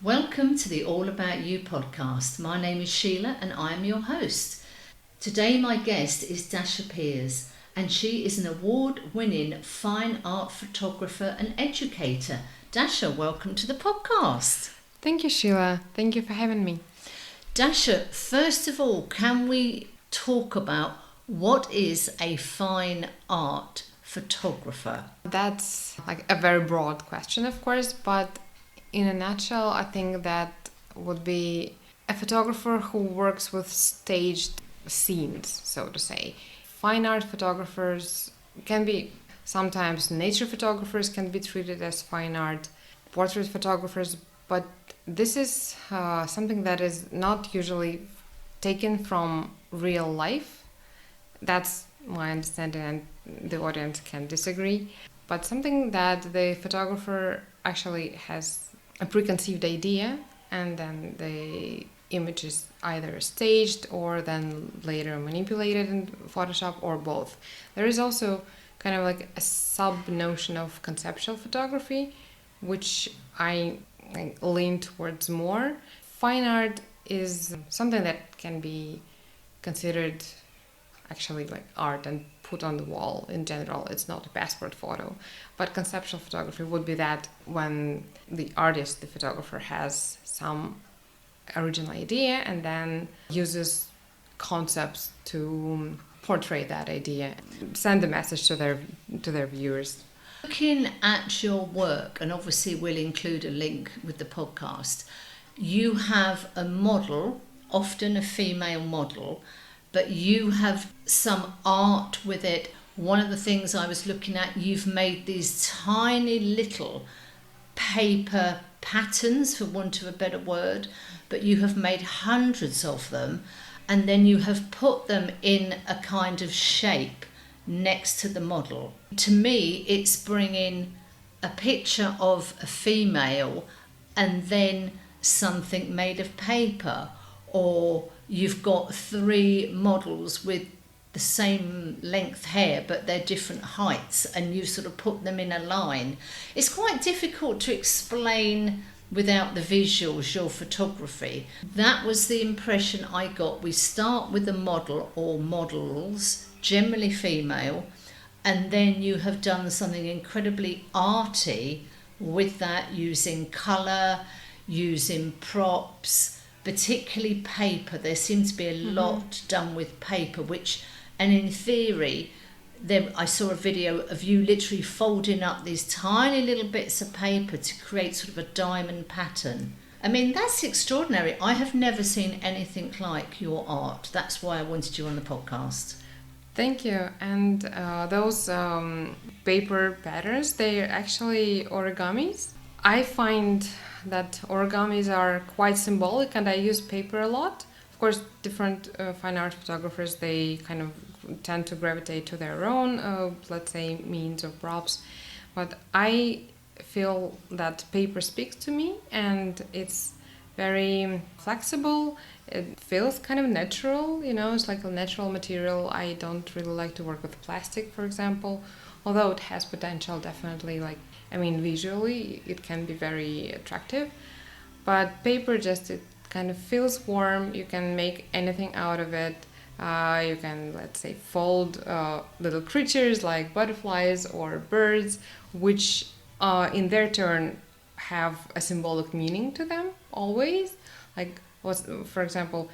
Welcome to the All About You podcast. My name is Sheila and I am your host. Today my guest is Dasha Pears and she is an award-winning fine art photographer and educator. Dasha, welcome to the podcast. Thank you, Sheila. Thank you for having me. Dasha, first of all, can we talk about what is a fine art photographer? That's like a very broad question, of course, but in a nutshell, I think that would be a photographer who works with staged scenes, so to say. Fine art photographers can be, sometimes nature photographers can be treated as fine art, portrait photographers, but this is something that is not usually taken from real life. That's my understanding, and the audience can disagree. But something that the photographer actually has a preconceived idea, and then the image is either staged or then later manipulated in Photoshop, or both. There is also kind of like a sub-notion of conceptual photography, which I lean towards more. Fine art is something that can be considered actually like art and put on the wall in general. It's not a passport photo, but conceptual photography would be that when the artist, the photographer, has some original idea and then uses concepts to portray that idea, send the message to their viewers. Looking at your work, and obviously we'll include a link with the podcast, you have a model, often a female model, but you have some art with it. One of the things I was looking at, you've made these tiny little paper patterns, for want of a better word, but you have made hundreds of them, and then you have put them in a kind of shape next to the model. To me, it's bringing a picture of a female and then something made of paper, or you've got three models with the same length hair but they're different heights and you sort of put them in a line. It's quite difficult to explain without the visuals your photography. That was the impression I got. We start with a model or models, generally female, and then you have done something incredibly arty with that, using colour, using props, particularly paper. There seems to be a lot done with paper, and in theory, I saw a video of you literally folding up these tiny little bits of paper to create sort of a diamond pattern. I mean, that's extraordinary. I have never seen anything like your art. That's why I wanted you on the podcast. Thank you. And those paper patterns, they're actually origamis. I find that origamis are quite symbolic, and I use paper a lot. Of course, different fine art photographers, they kind of tend to gravitate to their own, let's say, means or props. But I feel that paper speaks to me, and it's very flexible. It feels kind of natural, it's like a natural material. I don't really like to work with plastic, for example, although it has potential, definitely. Visually, it can be very attractive. But paper it kind of feels warm. You can make anything out of it. You can, let's say, fold little creatures like butterflies or birds, which in their turn have a symbolic meaning to them always. For example,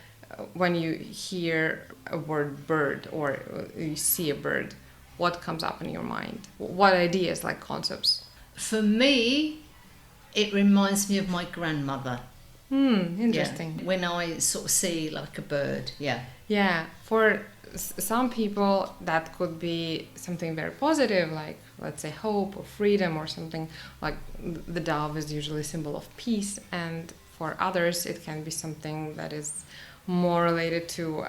when you hear a word bird or you see a bird, what comes up in your mind? What ideas, like concepts? For me, it reminds me of my grandmother. Interesting. Yeah, when I sort of see like a bird, yeah. Yeah, for some people that could be something very positive, like, let's say, hope or freedom or something. Like the dove is usually a symbol of peace, and for others it can be something that is more related to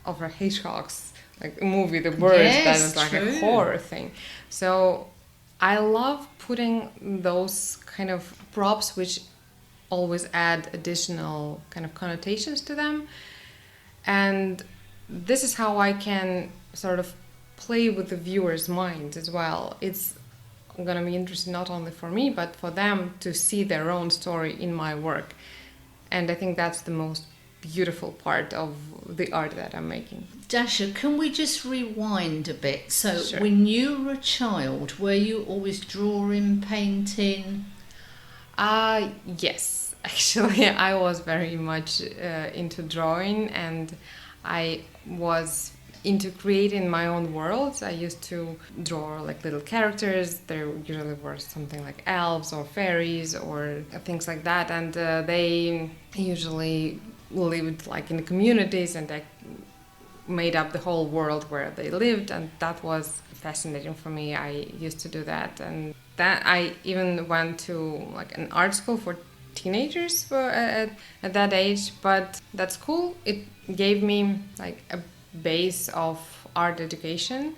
Alfred Hitchcock's movie The Birds. Yes, that is like true. A horror thing. So I love putting those kind of props which always add additional kind of connotations to them, and this is how I can sort of play with the viewer's mind as well. It's going to be interesting not only for me, but for them to see their own story in my work. And I think that's the most beautiful part of the art that I'm making. Dasha, can we just rewind a bit? So Sure. when you were a child, were you always drawing, painting? Yes, actually, I was very much into drawing, and I was into creating my own worlds. I used to draw like little characters. There usually were something like elves or fairies or things like that, and they usually lived like in communities, and I made up the whole world where they lived, and that was fascinating for me. I used to do that, and that I even went to like an art school for teenagers at that age. But that school, it gave me like a base of art education,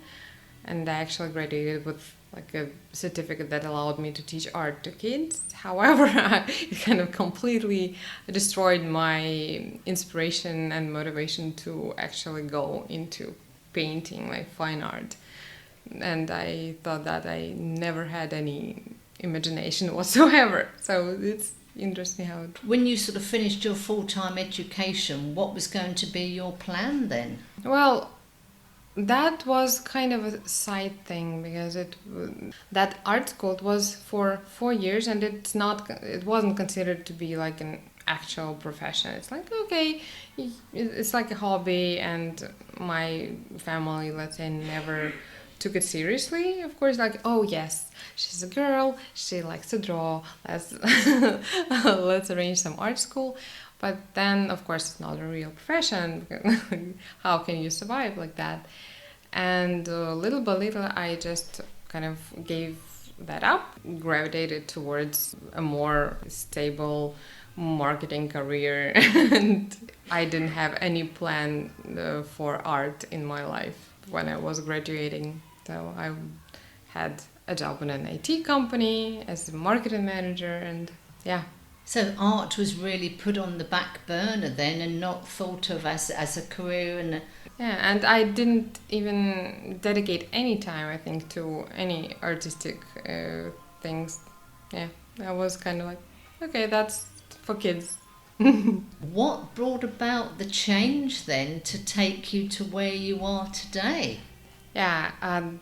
and I actually graduated with like a certificate that allowed me to teach art to kids. However, it kind of completely destroyed my inspiration and motivation to actually go into painting, like fine art. And I thought that I never had any imagination whatsoever. So it's interesting how it... When you sort of finished your full-time education, what was going to be your plan then? Well, that was kind of a side thing, because that art school was for 4 years, and it wasn't considered to be like an actual profession. It's like, okay, it's like a hobby, and my family, let's say, never took it seriously. Of course, like, oh yes, she's a girl, she likes to draw, let's arrange some art school. But then, of course, it's not a real profession. How can you survive like that? And little by little, I just kind of gave that up, gravitated towards a more stable marketing career, and I didn't have any plan for art in my life when I was graduating. So I had a job in an IT company as a marketing manager, and yeah. So art was really put on the back burner then, and not thought of as a career. And yeah, and I didn't even dedicate any time, I think, to any artistic things. Yeah, I was kind of like, okay, that's for kids. What brought about the change then to take you to where you are today? Yeah,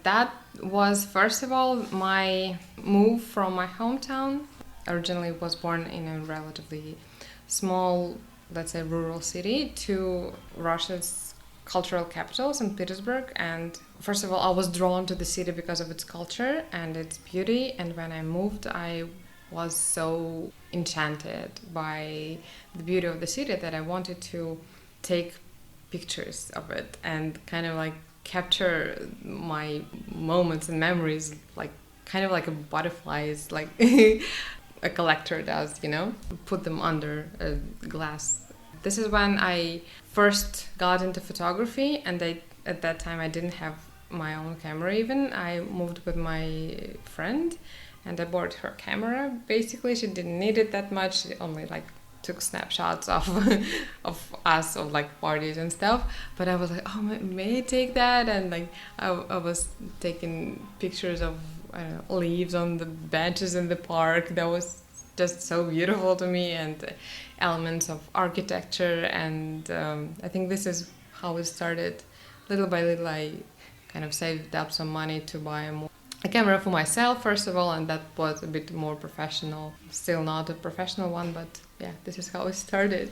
that was, first of all, my move from my hometown. Originally was born in a relatively small, let's say, rural city, to Russia's cultural capital, St. Petersburg. And first of all, I was drawn to the city because of its culture and its beauty. And when I moved, I was so enchanted by the beauty of the city that I wanted to take pictures of it and kind of like capture my moments and memories, like kind of like a butterflies, like a collector does, put them under a glass. This is when I first got into photography, and at that time I didn't have my own camera even. I moved with my friend, and I borrowed her camera. Basically, she didn't need it that much. She only like took snapshots of us, of like parties and stuff. But I was like, oh, may I take that? And like I was taking pictures of, I don't know, leaves on the benches in the park. That was just so beautiful to me, and elements of architecture. And I think this is how it started. Little by little, I kind of saved up some money to buy a camera for myself, first of all, and that was a bit more professional. Still not a professional one, but yeah, this is how it started.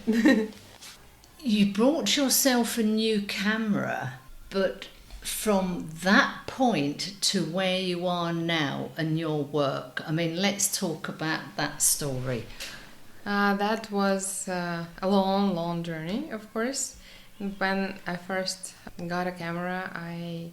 You brought yourself a new camera, but from that point to where you are now and your work, I mean, let's talk about that story. That was a long journey, of course. When I first got a camera, I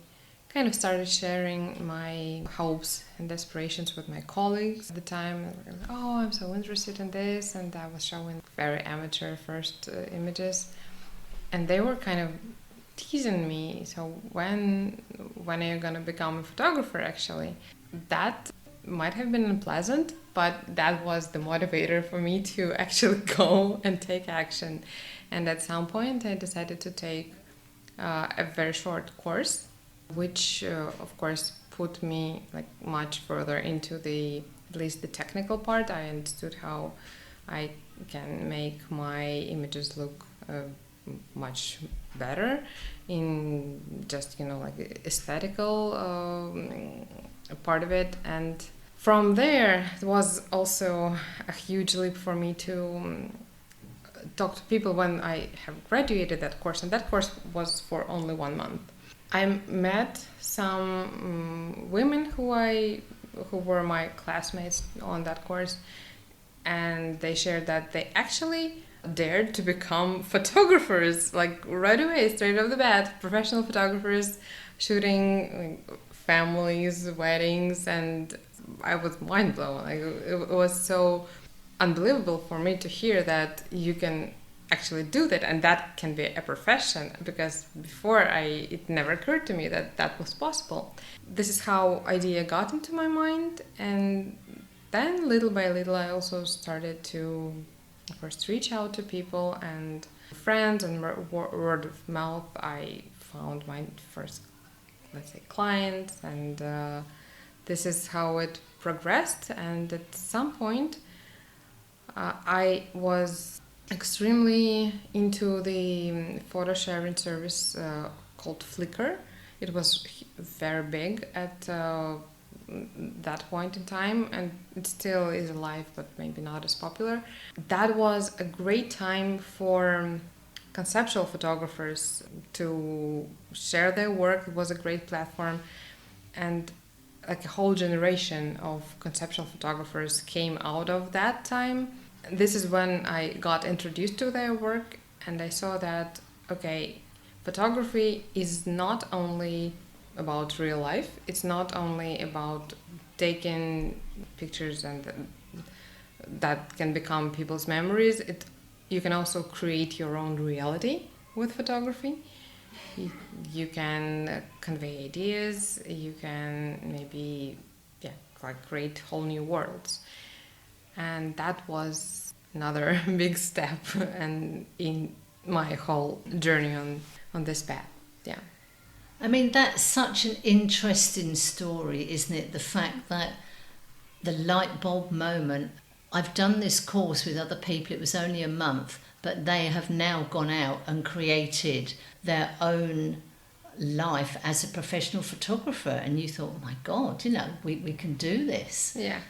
kind of started sharing my hopes and aspirations with my colleagues at the time. Oh, I'm so interested in this, and I was showing very amateur first images, and they were kind of teasing me. So when are you gonna become a photographer? Actually, that might have been unpleasant, but that was the motivator for me to actually go and take action. And at some point, I decided to take a very short course, which of course put me like much further into at least the technical part. I understood how I can make my images look much better in just, like aesthetical part of it. And from there, it was also a huge leap for me to talk to people when I have graduated that course, and that course was for only 1 month. I met some women who were my classmates on that course, and they shared that they actually dared to become photographers, like right away, straight off the bat, professional photographers shooting families, weddings, and I was mind blown. Like, it was so unbelievable for me to hear that you can actually do that, and that can be a profession, because before it never occurred to me that was possible. This is how idea got into my mind, and then little by little I also started to first reach out to people and friends, and word of mouth I found my first, let's say, clients, and this is how it progressed. And at some point I was extremely into the photo sharing service called Flickr. It was very big at that point in time, and it still is alive, but maybe not as popular. That was a great time for conceptual photographers to share their work. It was a great platform, and like a whole generation of conceptual photographers came out of that time. This is when I got introduced to their work, and I saw that, okay, photography is not only about real life, it's not only about taking pictures and that can become people's memories. You can also create your own reality with photography. You can convey ideas, you can maybe create whole new worlds. And that was another big step and in my whole journey on this path. Yeah. I mean, that's such an interesting story, isn't it? The fact that the light bulb moment, I've done this course with other people, it was only a month, but they have now gone out and created their own life as a professional photographer. And you thought, oh my God, we can do this. Yeah.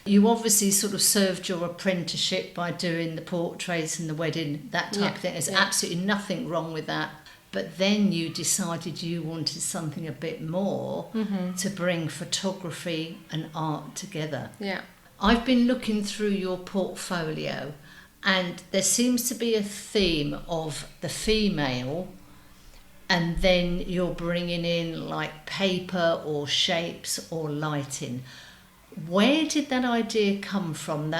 You obviously sort of served your apprenticeship by doing the portraits and the wedding, that type of thing. There's absolutely nothing wrong with that. But then you decided you wanted something a bit more to bring photography and art together. Yeah. I've been looking through your portfolio, and there seems to be a theme of the female, and then you're bringing in like paper or shapes or lighting. Where did that idea come from?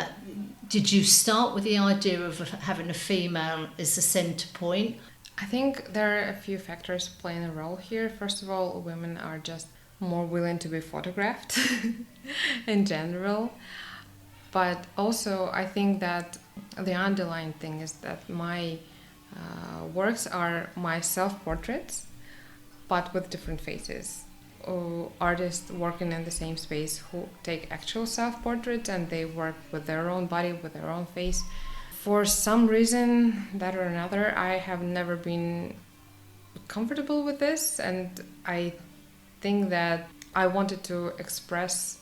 Did you start with the idea of having a female as the centre point? I think there are a few factors playing a role here. First of all, women are just more willing to be photographed in general. But also, I think that the underlying thing is that my works are my self-portraits, but with different faces. Artists working in the same space who take actual self-portraits and they work with their own body, with their own face. For some reason, that or another, I have never been comfortable with this, and I think that I wanted to express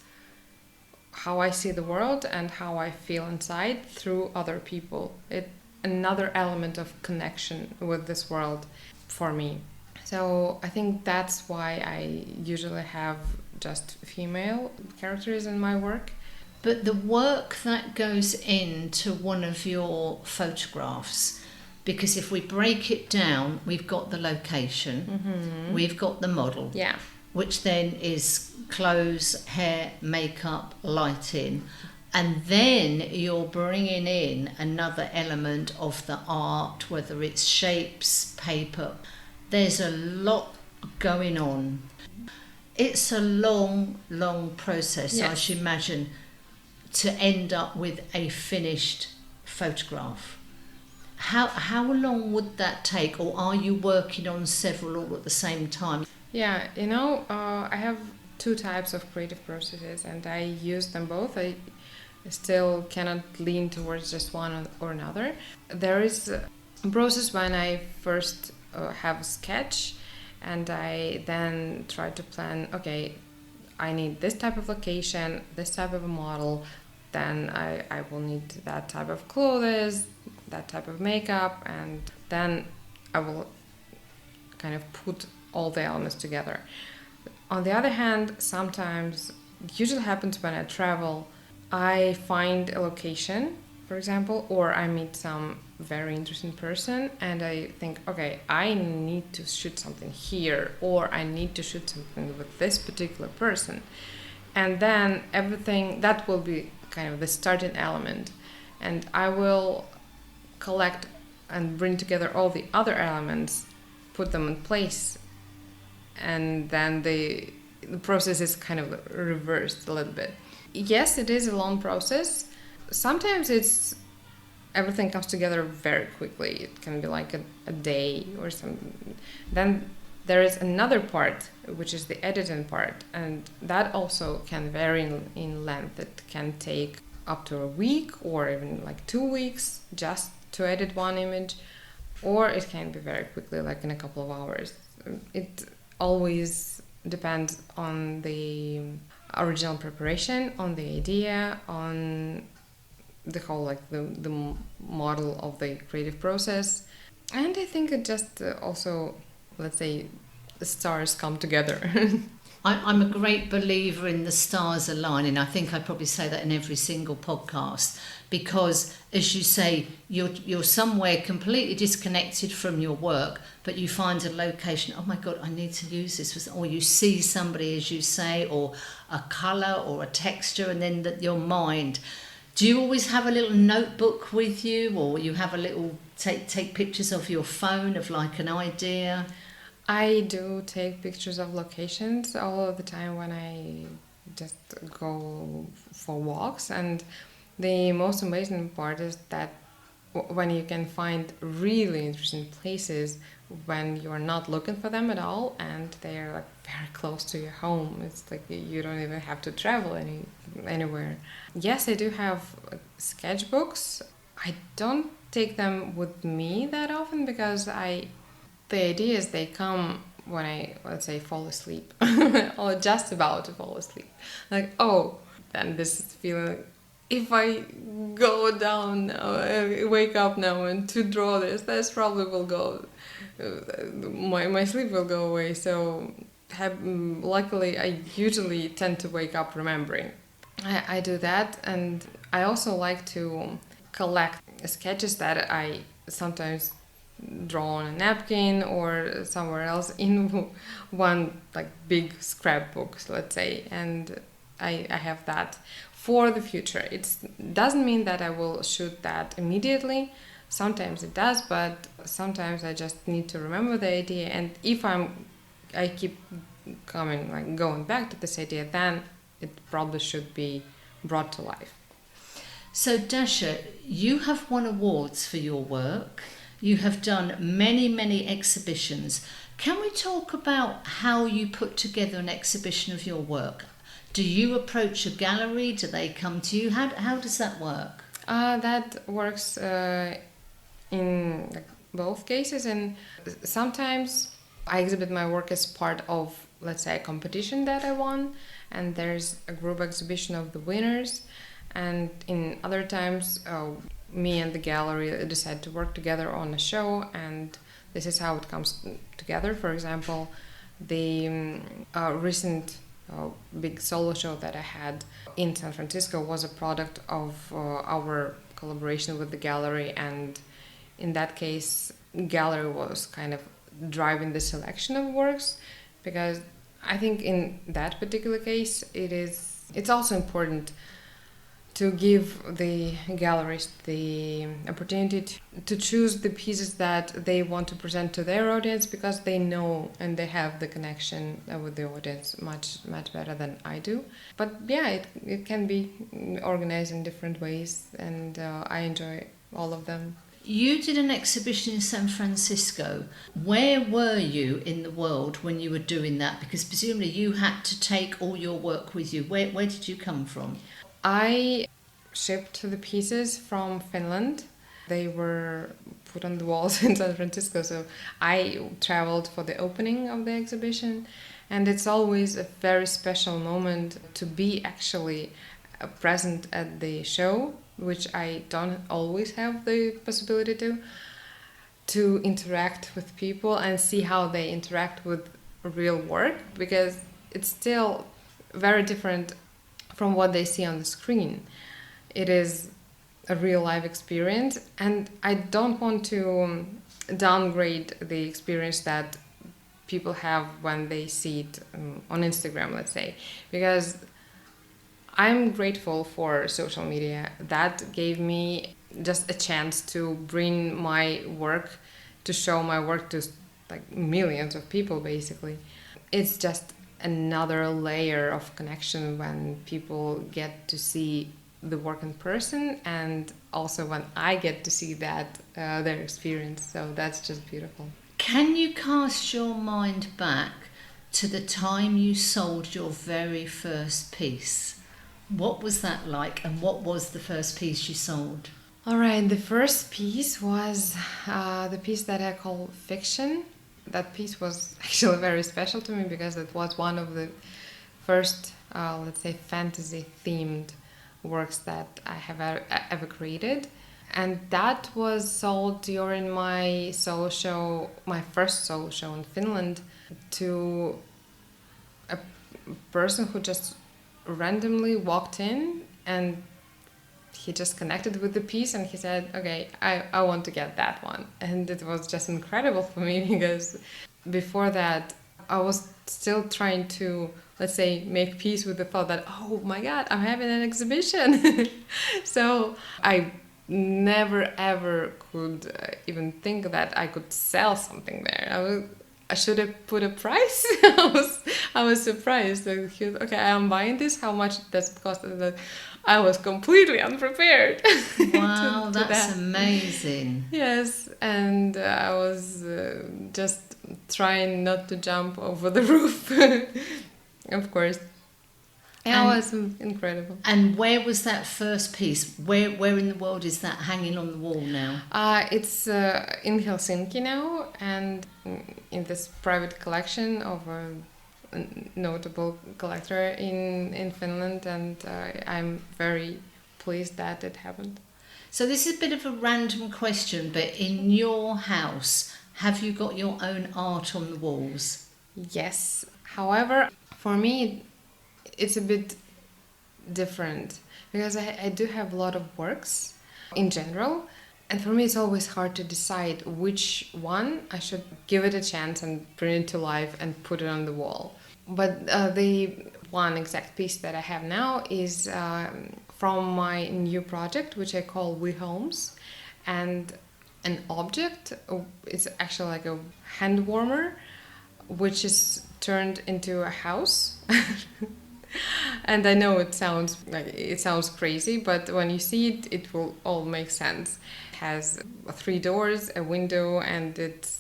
how I see the world and how I feel inside through other people. It's another element of connection with this world for me. So I think that's why I usually have just female characters in my work. But the work that goes into one of your photographs, because if we break it down, we've got the location, we've got the model, which then is clothes, hair, makeup, lighting, and then you're bringing in another element of the art, whether it's shapes, paper. There's a lot going on. It's a long, long process, I should imagine, to end up with a finished photograph. How long would that take, or are you working on several all at the same time? Yeah, I have two types of creative processes, and I use them both. I still cannot lean towards just one or another. There is a process when I first have a sketch, and I then try to plan, okay, I need this type of location, this type of a model, then I will need that type of clothes, that type of makeup, and then I will kind of put all the elements together. On the other hand, sometimes, it usually happens when I travel, I find a location, for example, or I meet some very interesting person and I think, okay, I need to shoot something here, or I need to shoot something with this particular person. And then everything, that will be kind of the starting element. And I will collect and bring together all the other elements, put them in place, and then the process is kind of reversed a little bit. Yes, it is a long process. Sometimes everything comes together very quickly. It can be like a day or something. Then there is another part, which is the editing part, and that also can vary in length. It can take up to a week or even like 2 weeks just to edit one image, or it can be very quickly, like in a couple of hours. It always depends on the original preparation, on the idea, on the whole, like the model of the creative process. And I think it just also, let's say, the stars come together. I'm a great believer in the stars aligning. I think I'd probably say that in every single podcast, because as you say, you're somewhere completely disconnected from your work, but you find a location, oh my God, I need to use this, or you see somebody, as you say, or a colour or a texture, and then your mind. Do you always have a little notebook with you, or you have a little take pictures of your phone of like an idea? I do take pictures of locations all of the time when I just go for walks, and the most amazing part is that when you can find really interesting places when you're not looking for them at all, and they're like very close to your home. It's like you don't even have to travel anywhere. Yes, I do have sketchbooks. I don't take them with me that often because the ideas, they come when I, let's say, fall asleep or just about to fall asleep. Like, oh, then this is feeling, if I go down now, wake up now and to draw this probably will go, my sleep will go away. So luckily, I usually tend to wake up remembering. I do that, and I also like to collect sketches that I sometimes draw on a napkin or somewhere else in one like big scrapbook, let's say, and I have that for the future. It doesn't mean that I will shoot that immediately. Sometimes it does, but sometimes I just need to remember the idea, and if I keep going back to this idea, then it probably should be brought to life. So Dasha, you have won awards for your work. You have done many, many exhibitions. Can we talk about how you put together an exhibition of your work? Do you approach a gallery? Do they come to you? How does that work? That works in both cases, and sometimes I exhibit my work as part of, let's say, a competition that I won, and there's a group exhibition of the winners, and in other times me and the gallery decide to work together on a show, and this is how it comes together. For example, the recent big solo show that I had in San Francisco was a product of our collaboration with the gallery, and in that case, gallery was kind of driving the selection of works, because I think in that particular case, it's also important to give the galleries the opportunity to choose the pieces that they want to present to their audience, because they know and they have the connection with the audience much better than I do. But yeah, it can be organized in different ways, and I enjoy all of them. You did an exhibition in San Francisco. Where were you in the world when you were doing that? Because presumably you had to take all your work with you. Where did you come from? I shipped the pieces from Finland. They were put on the walls in San Francisco, so I traveled for the opening of the exhibition. And it's always a very special moment to be actually present at the show, which I don't always have the possibility to interact with people and see how they interact with real work, because it's still very different from what they see on the screen. It is a real life experience, and I don't want to downgrade the experience that people have when they see it on Instagram, let's say, because I'm grateful for social media. That gave me just a chance to bring my work, to show my work to like millions of people, basically. It's just another layer of connection when people get to see the work in person, and also when I get to see that their experience. So that's just beautiful. Can you cast your mind back to the time you sold your very first piece? What was that like, and what was the first piece you sold? All right, the first piece was the piece that I call Fiction. That piece was actually very special to me because it was one of the first, let's say, fantasy-themed works that I have ever created. And that was sold during my solo show, my first solo show in Finland, to a person who just randomly walked in, and he just connected with the piece and he said, okay, I want to get that one. And it was just incredible for me because before that I was still trying to, let's say, make peace with the thought that, oh my God, I'm having an exhibition. So I never ever could even think that I could sell something there. I should have put a price. I was surprised. Like, okay, I'm buying this. How much does it cost? And I was completely unprepared. Wow, to that's that. amazing. Yes, and I was just trying not to jump over the roof. Of course. It was incredible. And where was that first piece? Where in the world is that hanging on the wall now? It's in Helsinki now, and in this private collection of a notable collector in Finland, and I'm very pleased that it happened. So this is a bit of a random question, but in your house, have you got your own art on the walls? Yes. However, for me, it's a bit different because I do have a lot of works in general, and for me it's always hard to decide which one I should give it a chance and bring it to life and put it on the wall. But the one exact piece that I have now is from my new project, which I call We Homes, and an object, it's actually like a hand warmer, which is turned into a house. And I know it sounds crazy, but when you see it, it will all make sense. It has 3 doors, a window, and it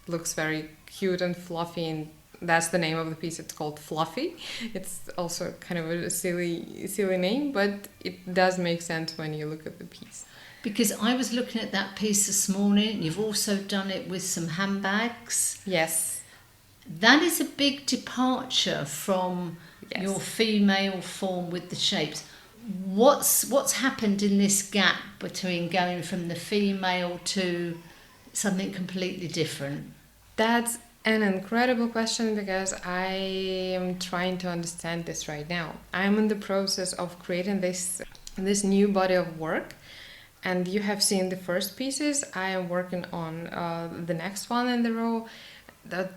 looks very cute and fluffy, and that's the name of the piece. It's called Fluffy. It's also kind of a silly name, but it does make sense when you look at the piece. Because I was looking at that piece this morning. You've also done it with some handbags. Yes. That is a big departure from your female form with the shapes. What's happened in this gap between going from the female to something completely different? That's an incredible question because I am trying to understand this right now. I'm in the process of creating this new body of work, and you have seen the first pieces. I am working on the next one in the row.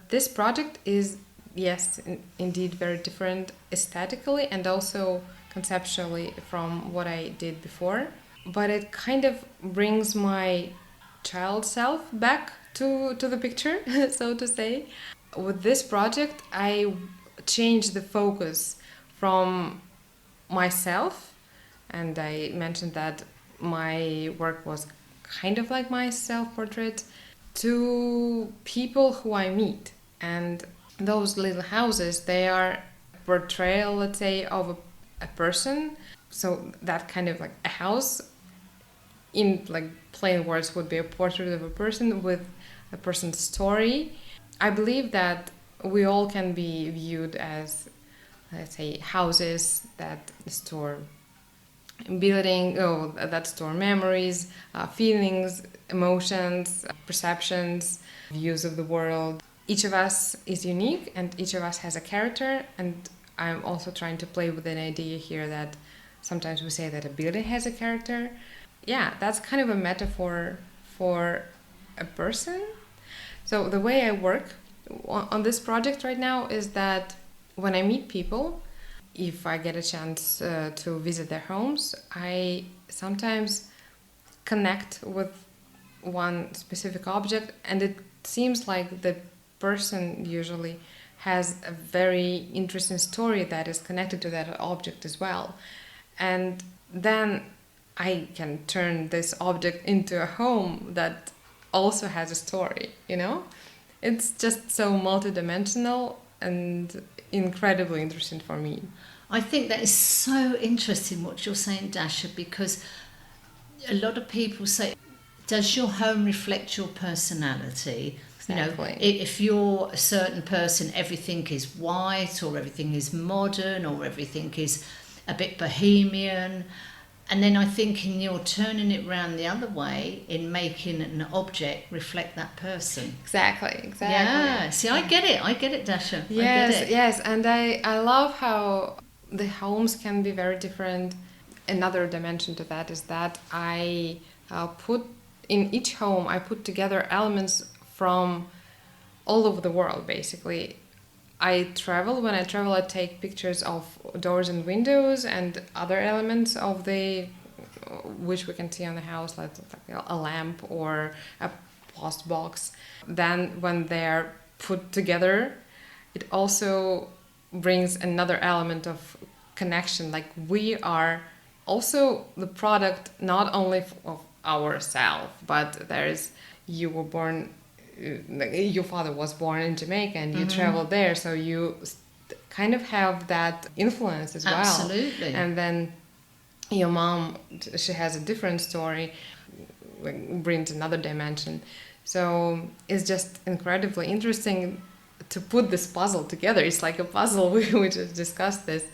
This project is, yes, indeed very different aesthetically and also conceptually from what I did before. But it kind of brings my child self back to the picture, so to say. With this project, I changed the focus from myself, and I mentioned that my work was kind of like my self-portrait, to people who I meet. And those little houses, they are a portrayal, let's say, of a person. So that kind of like a house, in like plain words, would be a portrait of a person with a person's story. I believe that we all can be viewed as, let's say, houses that store that store memories, feelings, emotions, perceptions, views of the world. Each of us is unique and each of us has a character, and I'm also trying to play with an idea here that sometimes we say that a building has a character. Yeah, that's kind of a metaphor for a person. So the way I work on this project right now is that when I meet people, if I get a chance to visit their homes, I sometimes connect with one specific object, and it seems like the person usually has a very interesting story that is connected to that object as well. And then I can turn this object into a home that also has a story, you know? It's just so multidimensional and incredibly interesting for me. I think that is so interesting what you're saying, Dasha, because a lot of people say, does your home reflect your personality? Exactly. You know, if you're a certain person, everything is white or everything is modern or everything is a bit bohemian. And then I think you're turning it around the other way in making an object reflect that person. Exactly. Yeah, see, I get it, Dasha. Yes, I get it. yes, and I love how the homes can be very different. Another dimension to that is that I put in each home, I put together elements from all over the world, basically. When I travel, I take pictures of doors and windows and other elements of which we can see on the house, like a lamp or a post box. Then when they're put together, it also brings another element of connection. Like we are also the product not only of ourselves, but you were born, your father was born in Jamaica and you traveled there, so you kind of have that influence as well. Absolutely. And then your mom, she has a different story, brings another dimension. So it's just incredibly interesting to put this puzzle together. It's like a puzzle. We just discussed this.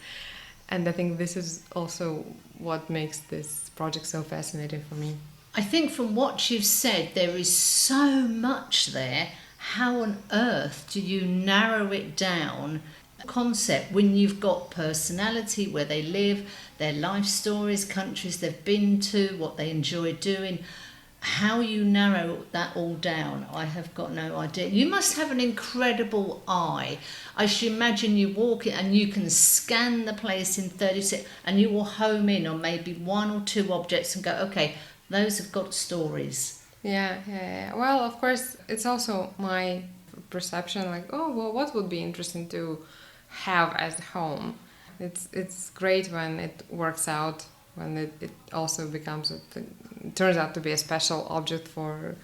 And I think this is also what makes this project so fascinating for me. I think from what you've said, there is so much there. How on earth do you narrow it down? Concept when you've got personality, where they live, their life stories, countries they've been to, what they enjoy doing. How you narrow that all down, I have got no idea. You must have an incredible eye. I should imagine you walk it and you can scan the place in 30 seconds and you will home in on maybe one or two objects and go, okay, those have got stories. Yeah. Well, of course, it's also my perception, like, oh, well, what would be interesting to have as home? It's great when it works out, when it also turns out to be a special object for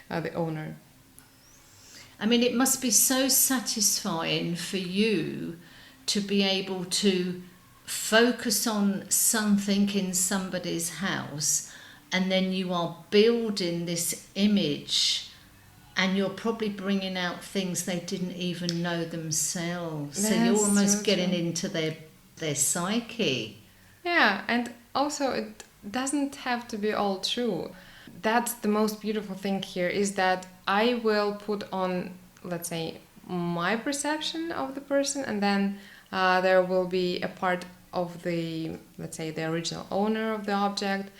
the owner. I mean, it must be so satisfying for you to be able to focus on something in somebody's house, and then you are building this image and you're probably bringing out things they didn't even know themselves. So you're almost getting into their psyche. Yeah, and also it doesn't have to be all true. That's the most beautiful thing here, is that I will put on, let's say, my perception of the person, and then there will be a part of let's say, the original owner of the object.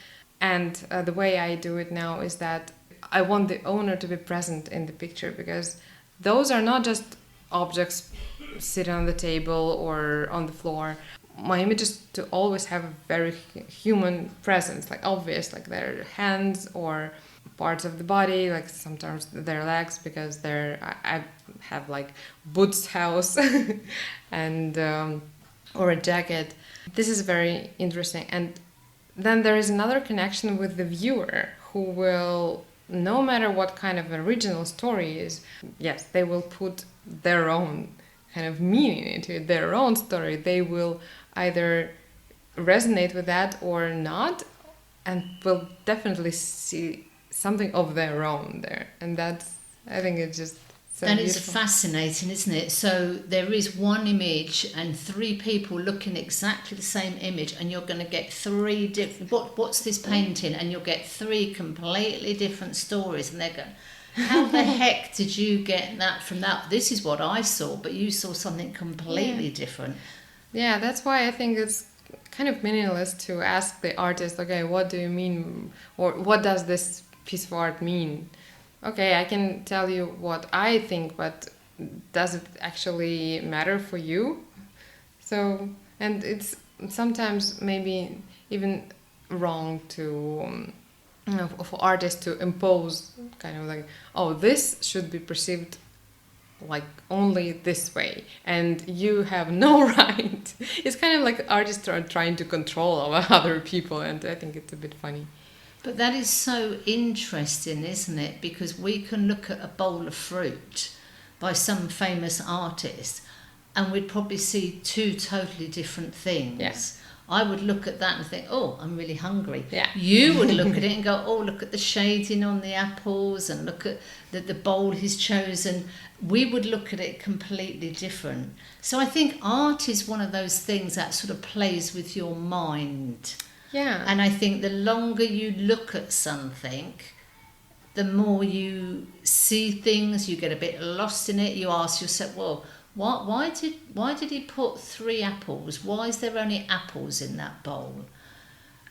And the way I do it now is that I want the owner to be present in the picture, because those are not just objects sitting on the table or on the floor. My image is to always have a very human presence, like obvious, like their hands or parts of the body, like sometimes their legs, because I have like boots house and or a jacket. This is very interesting. And then there is another connection with the viewer who will, no matter what kind of original story is, yes, they will put their own kind of meaning into it, their own story. They will either resonate with that or not, and will definitely see something of their own there. And that's, I think it's just so that beautiful. is fascinating, isn't it? So there is one image and three people looking exactly the same image, and you're going to get three different, what's this painting? And you'll get three completely different stories, and they're going, how the heck did you get that from that? This is what I saw, but you saw something completely different. Yeah, that's why I think it's kind of meaningless to ask the artist, okay, what do you mean, or what does this piece of art mean? Okay, I can tell you what I think, but does it actually matter for you? So, and it's sometimes maybe even wrong to, for artists to impose kind of like, oh, this should be perceived like only this way, and you have no right. It's kind of like artists are trying to control other people, and I think it's a bit funny. But that is so interesting, isn't it? Because we can look at a bowl of fruit by some famous artist and we'd probably see two totally different things. Yes. I would look at that and think, oh, I'm really hungry. Yeah. You would look at it and go, oh, look at the shading on the apples and look at the bowl he's chosen. We would look at it completely different. So I think art is one of those things that sort of plays with your mind. Yeah. And I think the longer you look at something, the more you see things, you get a bit lost in it. You ask yourself, well, why did he put 3 apples? Why is there only apples in that bowl?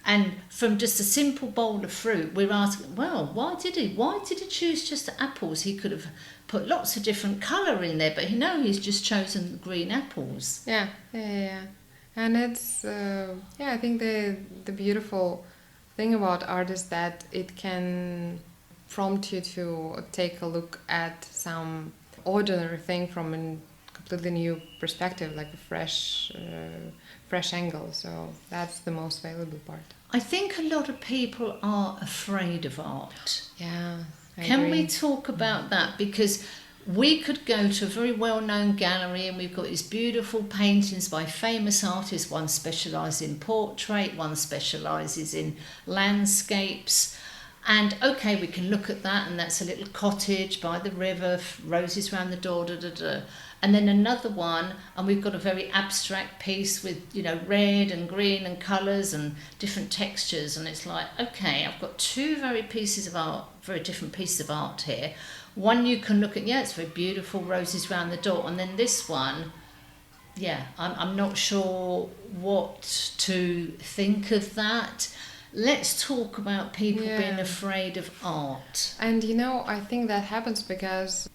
And from just a simple bowl of fruit, we're asking, well, why did he choose just the apples? He could have put lots of different colour in there, but he's just chosen the green apples. Yeah. And it's, I think the beautiful thing about art is that it can prompt you to take a look at some ordinary thing from a completely new perspective, like a fresh angle. So that's the most valuable part. I think a lot of people are afraid of art. Yeah, Can we talk about that? Because we could go to a very well-known gallery and we've got these beautiful paintings by famous artists. One specialises in portrait, one specialises in landscapes. And okay, we can look at that, and that's a little cottage by the river, roses around the door, And then another one, and we've got a very abstract piece with, red and green and colours and different textures. And it's like, okay, I've got 2 very different pieces of art here. One you can look at, it's very beautiful, roses around the door. And then this one, I'm not sure what to think of that. Let's talk about people being afraid of art. And I think that happens because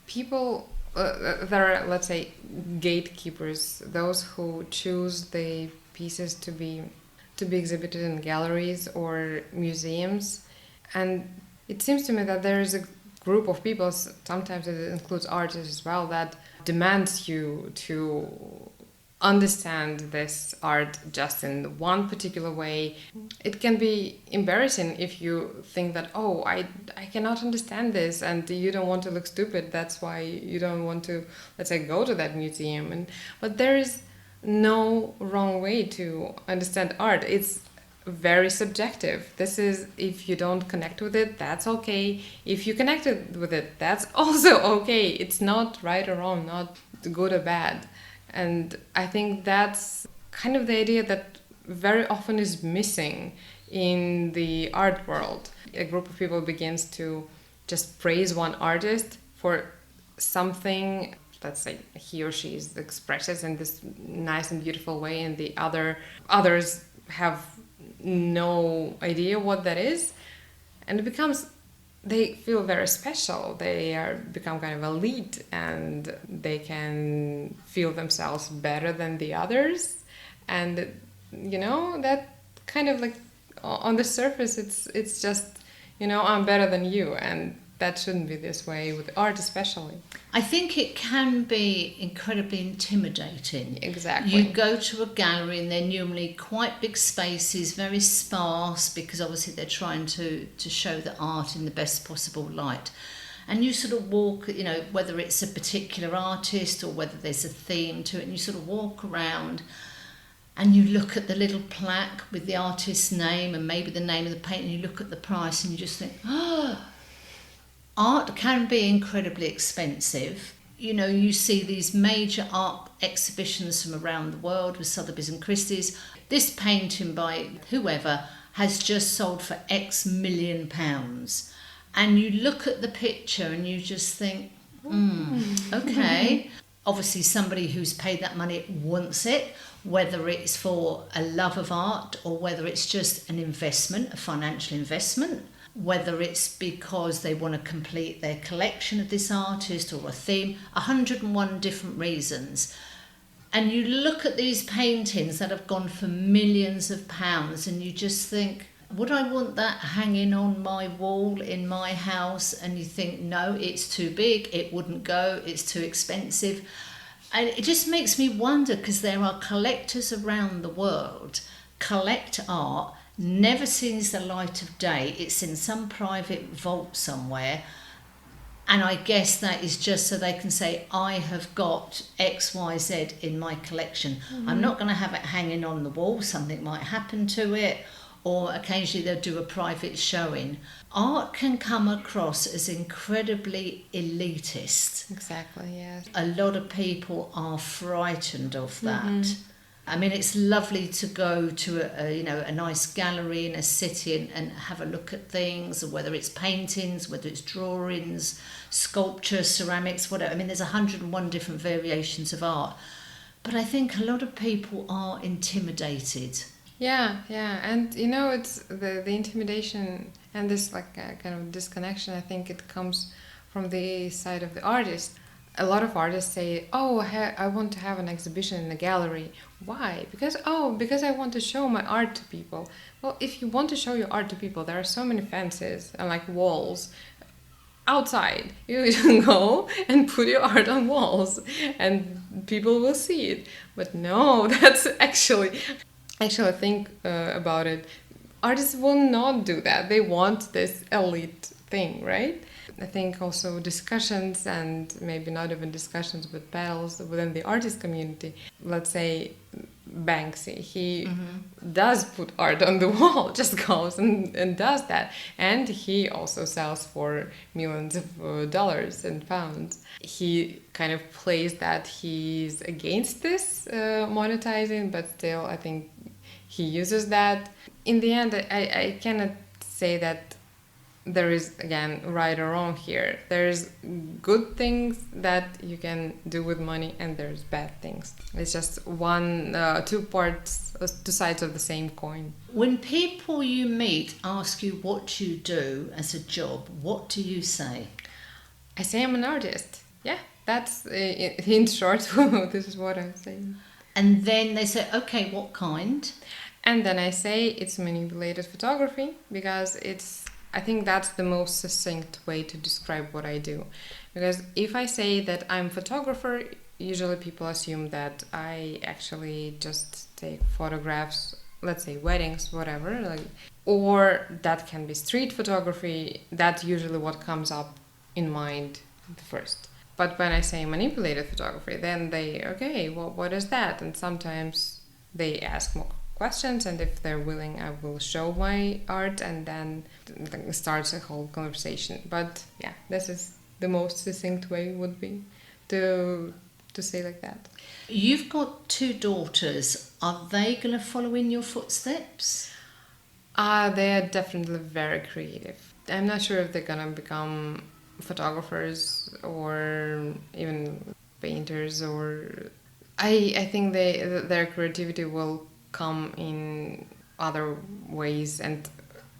people, there are, let's say, gatekeepers, those who choose the pieces to be exhibited in galleries or museums. And it seems to me that there is a group of people, sometimes it includes artists as well, that demands you to understand this art just in one particular way. It can be embarrassing if you think that, oh, I cannot understand this, and you don't want to look stupid. That's why you don't want to, let's say, go to that museum. But there is no wrong way to understand art. It's very subjective. This is, if you don't connect with it, that's okay. If you connected with it, that's also okay. It's not right or wrong, not good or bad. And I think that's kind of the idea that very often is missing in the art world. A group of people begins to just praise one artist for something, let's say he or she expresses in this nice and beautiful way, and the others have no idea what that is. And it becomes, they feel very special. They become kind of elite, and they can feel themselves better than the others. And that kind of like on the surface, it's just I'm better than you, and that shouldn't be this way with art especially. I think it can be incredibly intimidating. Exactly. You go to a gallery and they're normally quite big spaces, very sparse, because obviously they're trying to show the art in the best possible light. And you sort of walk, you know, whether it's a particular artist or whether there's a theme to it, and you sort of walk around and you look at the little plaque with the artist's name and maybe the name of the painting, and you look at the price and you just think, oh, art can be incredibly expensive. You know, you see these major art exhibitions from around the world with Sotheby's and Christie's. This painting by whoever has just sold for X million pounds. And you look at the picture and you just think, okay. Obviously somebody who's paid that money wants it, whether it's for a love of art or whether it's just an investment, a financial investment, whether it's because they want to complete their collection of this artist or a theme, 101 different reasons. And you look at these paintings that have gone for millions of pounds and you just think, would I want that hanging on my wall in my house? And you think, no, it's too big, it wouldn't go, it's too expensive. And it just makes me wonder, because there are collectors around the world, collect art, never sees the light of day, it's in some private vault somewhere. And I guess that is just so they can say, I have got X, Y, Z in my collection. I'm not going to have it hanging on the wall, something might happen to it. Or occasionally they'll do a private showing. Art can come across as incredibly elitist. Exactly, yes. A lot of people are frightened of that. I mean, it's lovely to go to a nice gallery in a city and have a look at things, whether it's paintings, whether it's drawings, sculpture, ceramics, whatever. I mean, there's 101 different variations of art. But I think a lot of people are intimidated. Yeah, and you know, it's the intimidation and this kind of disconnection. I think it comes from the side of the artist. A lot of artists say, "Oh, I want to have an exhibition in a gallery." Why? Because I want to show my art to people. Well, if you want to show your art to people, there are so many fences and like walls outside. You can go and put your art on walls, and people will see it. But no, that's actually, think about it. Artists will not do that. They want this elite thing, right? I think also discussions, and maybe not even discussions, but battles within the artist community. Let's say Banksy, he does put art on the wall, just goes and does that. And he also sells for millions of dollars and pounds. He kind of plays that he's against this monetizing, but still I think he uses that. In the end, I cannot say that there is, again, right or wrong here. There's good things that you can do with money, and there's bad things. It's just two sides of the same coin. When people you meet ask you what you do as a job, what do you say? I say I'm an artist. Yeah, that's in short. This is what I'm saying. And then they say, okay, what kind? And then I say it's manipulated photography, because I think that's the most succinct way to describe what I do. Because if I say that I'm a photographer, usually people assume that I actually just take photographs, let's say weddings, whatever, or that can be street photography. That's usually what comes up in mind first. But when I say manipulated photography, then what is that? And sometimes they ask more questions, and if they're willing, I will show my art, and then starts a whole conversation. But yeah, this is the most succinct way would be to say like that. You've got 2 daughters. Are they going to follow in your footsteps? They are definitely very creative. I'm not sure if they're gonna become photographers or even painters, or I think their creativity will come in other ways. And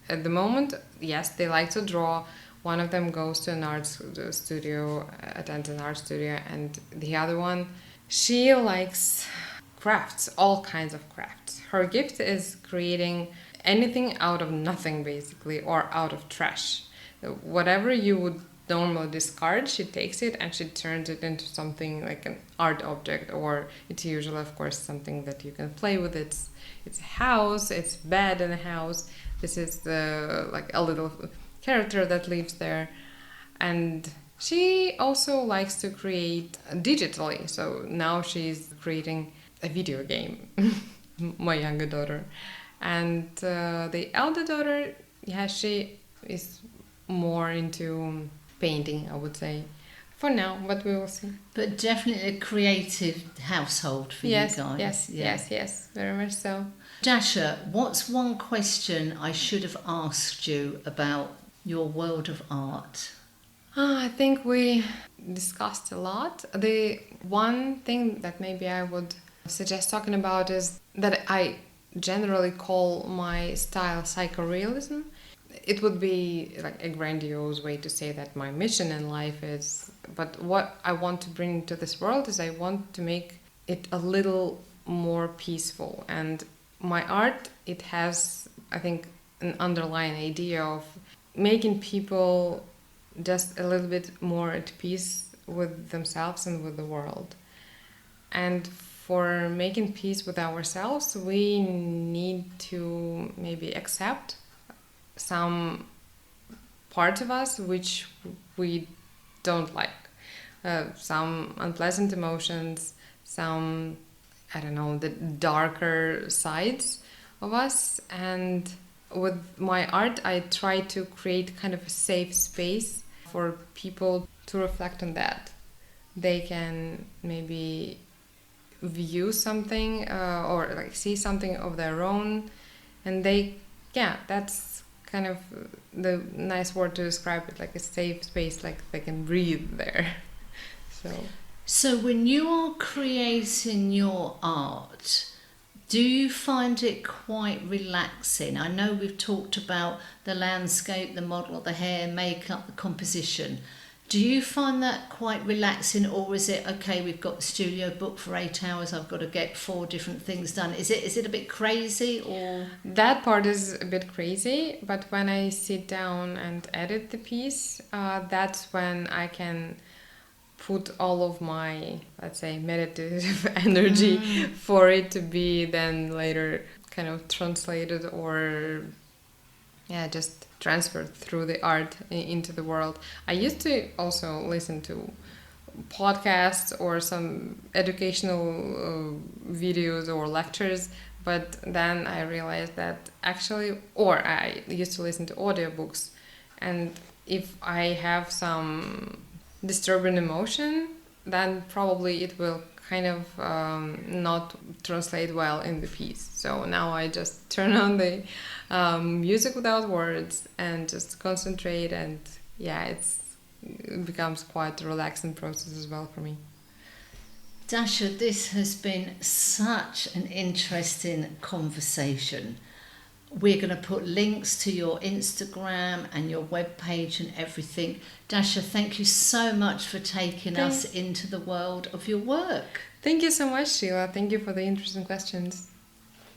at the moment, yes, they like to draw. One of them goes to an art studio, attends an art studio, and the other one, she likes crafts, all kinds of crafts. Her gift is creating anything out of nothing, basically, or out of trash. Whatever you would normally discard, she takes it and she turns it into something like an art object, or it's usually, of course, something that you can play with. It's a house, it's bed in a house. This is like a little character that lives there. And she also likes to create digitally. So now she's creating a video game, my younger daughter. And the elder daughter, she is more into painting, I would say, for now, but we will see. But definitely a creative household for you guys. Yes, very much so. Dasha, what's one question I should have asked you about your world of art? I think we discussed a lot. The one thing that maybe I would suggest talking about is that I generally call my style psychorealism. It would be like a grandiose way to say that my mission in life is, but what I want to bring into this world is I want to make it a little more peaceful. And my art, it has, I think, an underlying idea of making people just a little bit more at peace with themselves and with the world. And for making peace with ourselves, we need to maybe accept some parts of us which we don't like. Some unpleasant emotions, some, I don't know, the darker sides of us. And with my art, I try to create kind of a safe space for people to reflect on that. They can maybe view something or like see something of their own, and that's kind of the nice word to describe it, like a safe space, like they can breathe there. So when you are creating your art, do you find it quite relaxing? I know we've talked about the landscape, the model, the hair, makeup, the composition. Do you find that quite relaxing, or is it, okay, we've got the studio booked for 8 hours, I've got to get 4 different things done? Is it a bit crazy, or? That part is a bit crazy, but when I sit down and edit the piece, that's when I can put all of my, let's say, meditative energy for it to be then later kind of translated or just transferred through the art into the world. I used to also listen to podcasts or some educational videos or lectures, but then I realized that actually, or I used to listen to audiobooks, and if I have some disturbing emotion, then probably it will kind of not translate well in the piece. So now I just turn on the music without words and just concentrate, and it becomes quite a relaxing process as well for me. Dasha, this has been such an interesting conversation. We're going to put links to your Instagram and your webpage and everything. Dasha, thank you so much for taking us into the world of your work. Thank you so much, Sheila. Thank you for the interesting questions.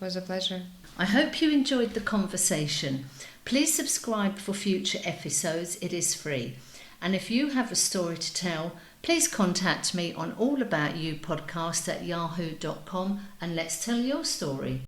It was a pleasure. I hope you enjoyed the conversation. Please subscribe for future episodes. It is free. And if you have a story to tell, please contact me on allaboutyoupodcast@yahoo.com and let's tell your story.